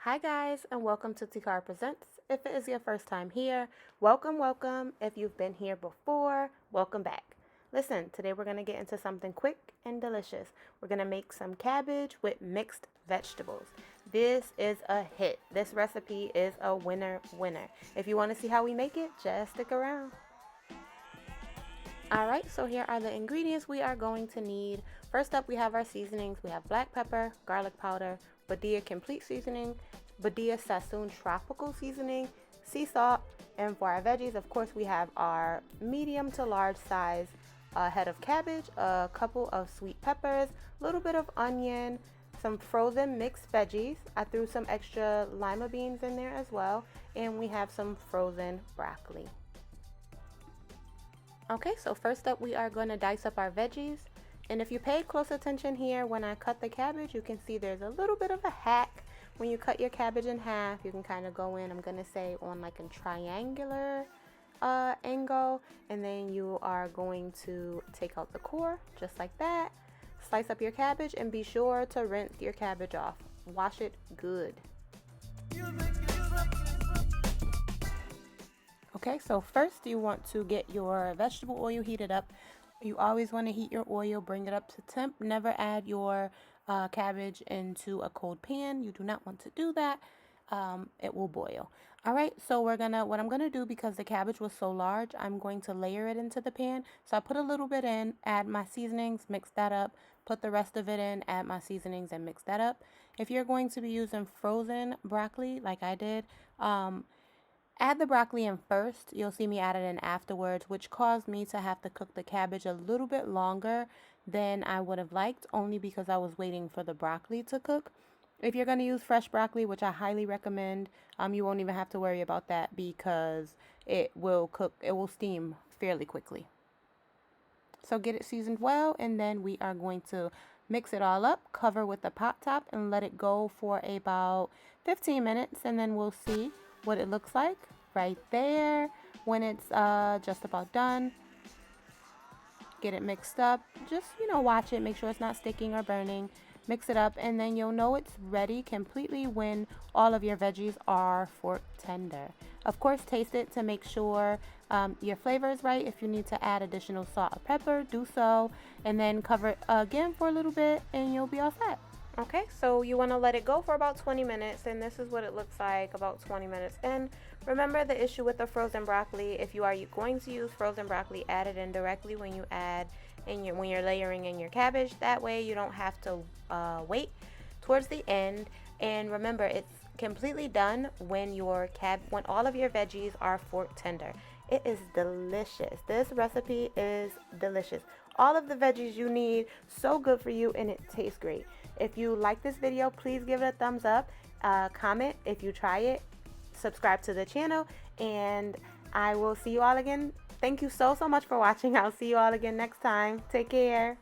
Hi guys, and welcome to Tekara Presents. If it is your first time here, welcome, welcome. If you've been here before, welcome back. Listen, today we're going to get into something quick and delicious. We're going to make some cabbage with mixed vegetables. This is a hit. This recipe is a winner winner. If you want to see how we make it, just stick around. Alright, so here are the ingredients we are going to need. First up, we have our seasonings. We have black pepper, garlic powder, Badia Complete seasoning, Badia Sazon Tropical seasoning, sea salt, and for our veggies, of course, we have our medium to large size head of cabbage, a couple of sweet peppers, a little bit of onion, some frozen mixed veggies. I threw some extra lima beans in there as well, and we have some frozen broccoli. Okay, so first up we are going to dice up our veggies. And if you pay close attention here, when I cut the cabbage, you can see there's a little bit of a hack. When you cut your cabbage in half, you can kind of go in, I'm going to say on like a triangular angle. And then you are going to take out the core, just like that. Slice up your cabbage and be sure to rinse your cabbage off. Wash it good. Okay, so first you want to get your vegetable oil heated up. You always want to heat your oil, bring it up to temp. Never add your cabbage into a cold pan. You do not want to do that. It will boil. All right, so what I'm gonna do, because the cabbage was so large, I'm going to layer it into the pan. So I put a little bit in, add my seasonings, mix that up, put the rest of it in, add my seasonings, and mix that up. If you're going to be using frozen broccoli like I did, add the broccoli in first. You'll see me add it in afterwards, which caused me to have to cook the cabbage a little bit longer than I would have liked, only because I was waiting for the broccoli to cook. If you're going to use fresh broccoli, which I highly recommend, you won't even have to worry about that because it will cook, it will steam fairly quickly. So get it seasoned well, and then we are going to mix it all up, cover with the pot top, and let it go for about 15 minutes, and then we'll see what it looks like right there when it's just about done. Get it mixed up. Just, watch it, make sure it's not sticking or burning. Mix it up, and then you'll know it's ready completely when all of your veggies are fork tender. Of course, taste it to make sure your flavor is right. If you need to add additional salt or pepper, do so, and then cover it again for a little bit, and you'll be all set. Okay, so you want to let it go for about 20 minutes, and this is what it looks like about 20 minutes in. Remember the issue with the frozen broccoli. If you are going to use frozen broccoli, add it in directly when you add when you're layering in your cabbage. That way you don't have to wait towards the end. And remember, it's completely done when when all of your veggies are fork tender. It is delicious. This recipe is delicious. All of the veggies you need, so good for you, and it tastes great. If you like this video, please give it a thumbs up, comment if you try it, subscribe to the channel, and I will see you all again. Thank you so much for watching. I'll see you all again next time. Take care.